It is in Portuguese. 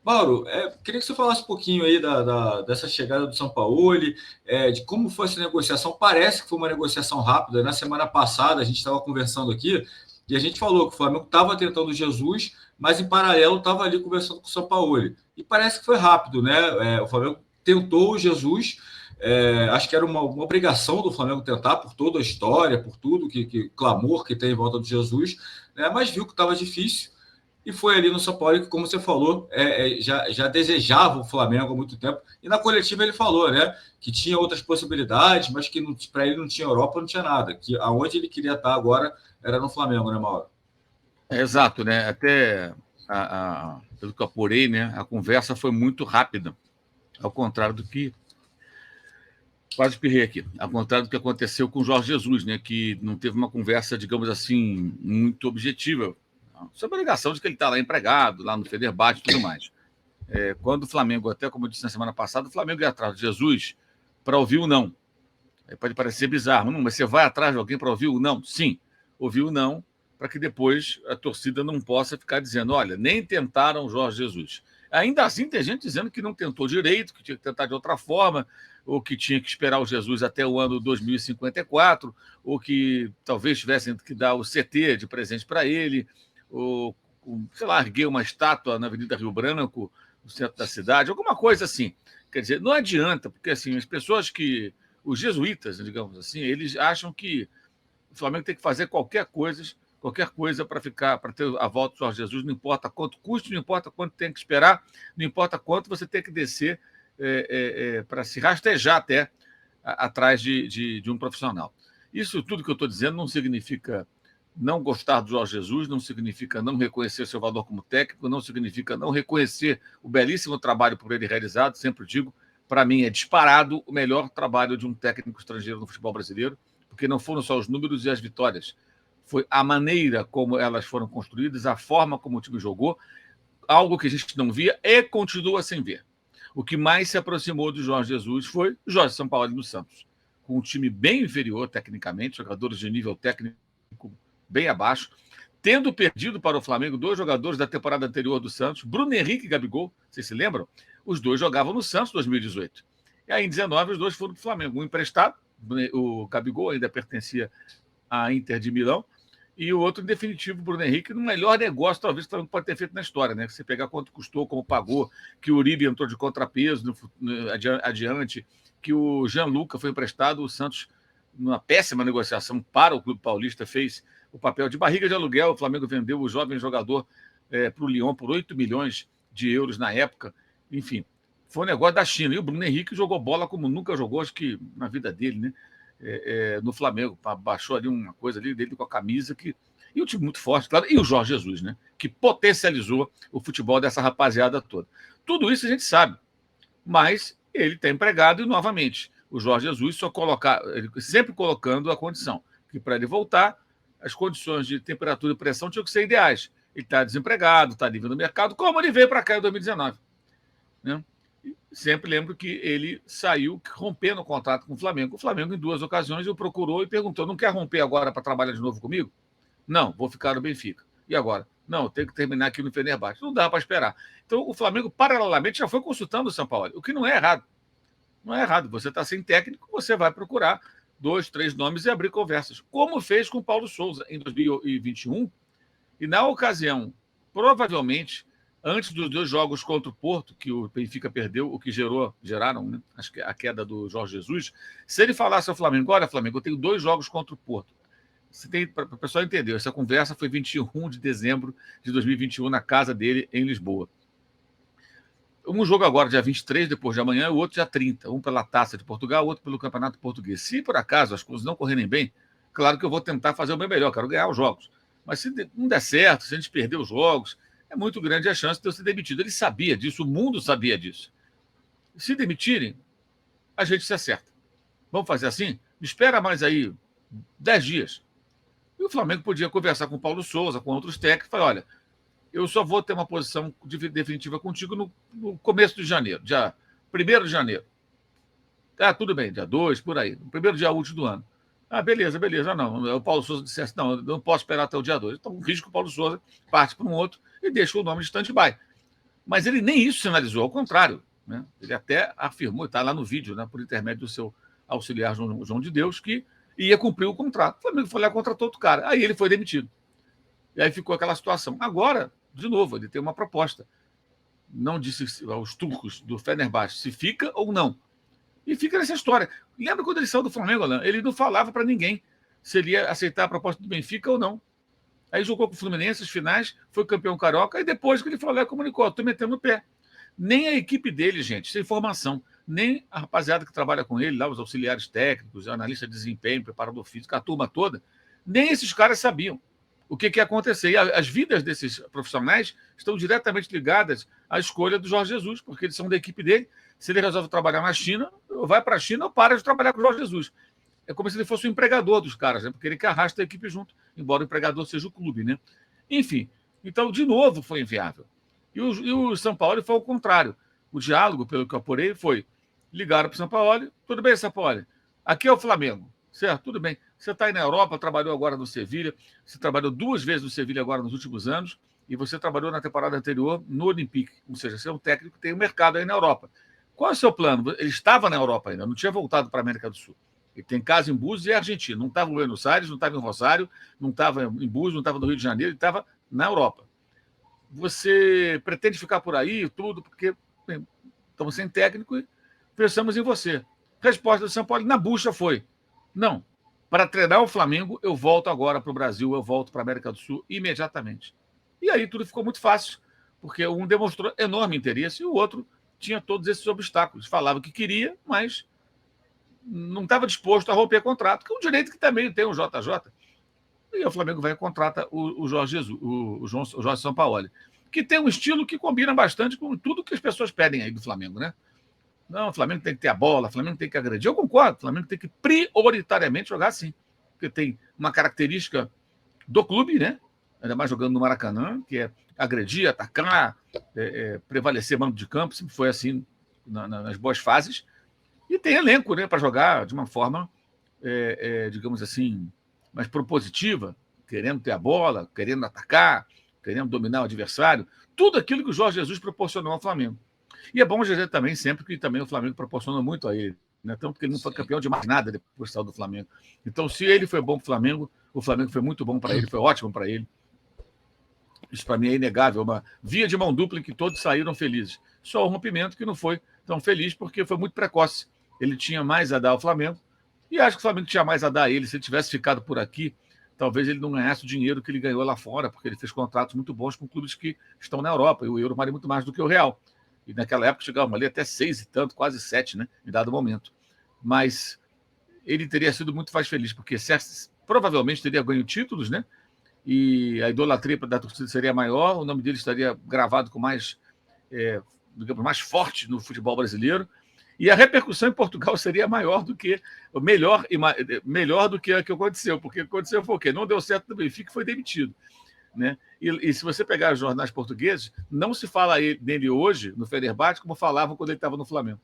Mauro, queria que você falasse um pouquinho aí dessa chegada do Sampaoli, de como foi essa negociação. Parece que foi uma negociação rápida. Na semana passada, a gente estava conversando aqui e a gente falou que o Flamengo estava tentando o Jesus, mas em paralelo estava ali conversando com o Sampaoli. E parece que foi rápido, né? O Flamengo tentou o Jesus. Acho que era uma obrigação do Flamengo tentar, por toda a história, por tudo que clamor que tem em volta do Jesus, né? Mas viu que estava difícil e foi ali no São Paulo que, como você falou, já desejava o Flamengo há muito tempo. E na coletiva ele falou, né, que tinha outras possibilidades, mas que para ele não tinha Europa, não tinha nada. Que aonde ele queria estar agora era no Flamengo, né, Mauro? Exato, né? Até pelo que eu apurei, né, a conversa foi muito rápida, ao contrário do que. Quase pirrei aqui. Ao contrário do que aconteceu com o Jorge Jesus, né, que não teve uma conversa, digamos assim, muito objetiva sobre a alegação de que ele está lá empregado, lá no Fenerbahçe e tudo mais. Quando o Flamengo, até como eu disse na semana passada, o Flamengo ia atrás de Jesus para ouvir o não. Pode parecer bizarro, não, mas você vai atrás de alguém para ouvir o não? Sim, ouvir o não, para que depois a torcida não possa ficar dizendo, olha, nem tentaram o Jorge Jesus. Ainda assim, tem gente dizendo que não tentou direito, que tinha que tentar de outra forma, ou que tinha que esperar o Jesus até o ano 2054, ou que talvez tivessem que dar o CT de presente para ele, ou, sei lá, erguer uma estátua na Avenida Rio Branco, no centro da cidade, alguma coisa assim. Quer dizer, não adianta, porque assim, as pessoas que. Os jesuítas, digamos assim, eles acham que o Flamengo tem que fazer qualquer coisa para ter a volta do Jorge Jesus, não importa quanto custe, não importa quanto tem que esperar, não importa quanto você tem que descer para se rastejar até atrás de um profissional. Isso tudo que eu estou dizendo não significa não gostar do Jorge Jesus, não significa não reconhecer seu valor como técnico, não significa não reconhecer o belíssimo trabalho por ele realizado, sempre digo, para mim é disparado o melhor trabalho de um técnico estrangeiro no futebol brasileiro, porque não foram só os números e as vitórias, foi a maneira como elas foram construídas, a forma como o time jogou, algo que a gente não via e continua sem ver. O que mais se aproximou do Jorge Jesus foi o Jorge Sampaoli no Santos, com um time bem inferior tecnicamente, jogadores de nível técnico bem abaixo, tendo perdido para o Flamengo 2 jogadores da temporada anterior do Santos, Bruno Henrique e Gabigol, vocês se lembram? Os dois jogavam no Santos em 2018. E aí, em 2019, os dois foram para o Flamengo. Um emprestado, o Gabigol ainda pertencia à Inter de Milão, e o outro, em definitivo, o Bruno Henrique, no melhor negócio, talvez, que o Flamengo pode ter feito na história, né? Você pegar quanto custou, como pagou, que o Uribe entrou de contrapeso adiante, que o Gianluca foi emprestado, o Santos, numa péssima negociação para o Clube Paulista, fez o papel de barriga de aluguel. O Flamengo vendeu o jovem jogador para o Lyon por 8 milhões de euros na época. Enfim, foi um negócio da China. E o Bruno Henrique jogou bola como nunca jogou, acho que na vida dele, né? No Flamengo, baixou ali uma coisa ali dele com a camisa que. E o time muito forte, claro, e o Jorge Jesus, né? Que potencializou o futebol dessa rapaziada toda. Tudo isso a gente sabe, mas ele está empregado e, novamente, o Jorge Jesus ele sempre colocando a condição que para ele voltar, as condições de temperatura e pressão tinham que ser ideais. Ele está desempregado, está livre no mercado, como ele veio para cá em 2019. Né? Sempre lembro que ele saiu rompendo o contrato com o Flamengo. O Flamengo, em 2 ocasiões, o procurou e perguntou: não quer romper agora para trabalhar de novo comigo? Não, vou ficar no Benfica. E agora? Não, tenho que terminar aqui no Fenerbahçe. Não dá para esperar. Então, o Flamengo, paralelamente, já foi consultando o São Paulo, o que não é errado. Não é errado. Você está sem técnico, você vai procurar 2, 3 nomes e abrir conversas, como fez com o Paulo Souza em 2021. E, na ocasião, provavelmente, antes dos 2 jogos contra o Porto, que o Benfica perdeu, o que geraram, né, acho que a queda do Jorge Jesus, se ele falasse ao Flamengo: olha, Flamengo, eu tenho 2 jogos contra o Porto. Para o pessoal entender, essa conversa foi 21 de dezembro de 2021, na casa dele, em Lisboa. Um jogo agora, dia 23, depois de amanhã, e o outro dia 30. Um pela Taça de Portugal, o outro pelo Campeonato Português. Se, por acaso, as coisas não correrem bem, claro que eu vou tentar fazer o meu melhor, quero ganhar os jogos. Mas se não der certo, se a gente perder os jogos, é muito grande a chance de eu ser demitido. Ele sabia disso, o mundo sabia disso. Se demitirem, a gente se acerta. Vamos fazer assim? Espera mais aí 10 dias. E o Flamengo podia conversar com o Paulo Souza, com outros técnicos, e falar: olha, eu só vou ter uma posição definitiva contigo no começo de janeiro, dia 1º de janeiro. Tudo bem, dia 2, por aí, no primeiro dia útil do ano. Beleza. Não, o Paulo Souza dissesse: não, eu não posso esperar até o dia 2. Então, risco que o Paulo Souza parte para um outro e deixa o nome de stand-by. Mas ele nem isso sinalizou, ao contrário. Né? Ele até afirmou, está lá no vídeo, né, por intermédio do seu auxiliar João de Deus, que ia cumprir o contrato. O Flamengo foi lá e contratou outro cara. Aí ele foi demitido. E aí ficou aquela situação. Agora, de novo, ele tem uma proposta. Não disse aos turcos do Fenerbahçe se fica ou não. E fica nessa história. Lembra quando ele saiu do Flamengo, Alain? Ele não falava para ninguém se ele ia aceitar a proposta do Benfica ou não. Aí jogou com o Fluminense, as finais, foi campeão carioca, e depois que ele falou, comunicou, estou metendo o pé. Nem a equipe dele, gente, sem informação, nem a rapaziada que trabalha com ele, lá os auxiliares técnicos, analista de desempenho, preparador físico, a turma toda, nem esses caras sabiam o que ia acontecer. E as vidas desses profissionais estão diretamente ligadas à escolha do Jorge Jesus, porque eles são da equipe dele. Se ele resolve trabalhar na China, ou vai para a China ou para de trabalhar com o Jorge Jesus. É como se ele fosse o empregador dos caras, né? Porque ele que arrasta a equipe junto, embora o empregador seja o clube, né? Enfim, então, de novo, foi inviável. E o São Paulo foi ao contrário. O diálogo, pelo que eu apurei, foi: ligaram para o São Paulo, tudo bem, São Paulo, aqui é o Flamengo, certo? Tudo bem. Você está aí na Europa, trabalhou agora no Sevilha, você trabalhou 2 vezes no Sevilha agora nos últimos anos, e você trabalhou na temporada anterior no Olympique, ou seja, você é um técnico que tem um mercado aí na Europa. Qual é o seu plano? Ele estava na Europa ainda, não tinha voltado para a América do Sul. Ele tem casa em Búzios e Argentina. Não estava em Buenos Aires, não estava em Rosário, não estava em Búzios, não estava no Rio de Janeiro, ele estava na Europa. Você pretende ficar por aí tudo, porque bem, estamos sem técnico e pensamos em você. Resposta do São Paulo na bucha foi: não, para treinar o Flamengo, eu volto agora para o Brasil, eu volto para a América do Sul imediatamente. E aí tudo ficou muito fácil, porque um demonstrou enorme interesse e o outro tinha todos esses obstáculos. Falava que queria, mas não estava disposto a romper contrato, que é um direito que também tem o JJ. E o Flamengo vai e contrata o Jorge Jesus, o Jorge Sampaoli, que tem um estilo que combina bastante com tudo que as pessoas pedem aí do Flamengo, né? Não, o Flamengo tem que ter a bola, o Flamengo tem que agredir. Eu concordo, o Flamengo tem que prioritariamente jogar assim, porque tem uma característica do clube, né? Ainda mais jogando no Maracanã, que é agredir, atacar, prevalecer mando de campo, sempre foi assim nas boas fases. E tem elenco, né, para jogar de uma forma, digamos assim, mais propositiva, querendo ter a bola, querendo atacar, querendo dominar o adversário. Tudo aquilo que o Jorge Jesus proporcionou ao Flamengo. E é bom dizer também, sempre que também o Flamengo proporciona muito a ele. Né? Tanto que ele não foi campeão de mais nada depois do Flamengo. Então, se ele foi bom para o Flamengo foi muito bom para ele, foi ótimo para ele. Isso, para mim, é inegável. Uma via de mão dupla em que todos saíram felizes. Só o rompimento que não foi tão feliz, porque foi muito precoce. Ele tinha mais a dar ao Flamengo, e acho que o Flamengo tinha mais a dar a ele. Se ele tivesse ficado por aqui, talvez ele não ganhasse o dinheiro que ele ganhou lá fora, porque ele fez contratos muito bons com clubes que estão na Europa, e o euro vale muito mais do que o real. E naquela época chegava ali até 6 e tanto, quase 7, né, em dado momento. Mas ele teria sido muito mais feliz, porque provavelmente teria ganho títulos, né? E a idolatria da torcida seria maior, o nome dele estaria gravado com mais, digamos, mais forte no futebol brasileiro, e a repercussão em Portugal seria maior do que melhor do que a que aconteceu, porque aconteceu foi o quê? Não deu certo no Benfica e foi demitido. Né? E se você pegar os jornais portugueses, não se fala dele hoje, no Fenerbahçe, como falavam quando ele estava no Flamengo.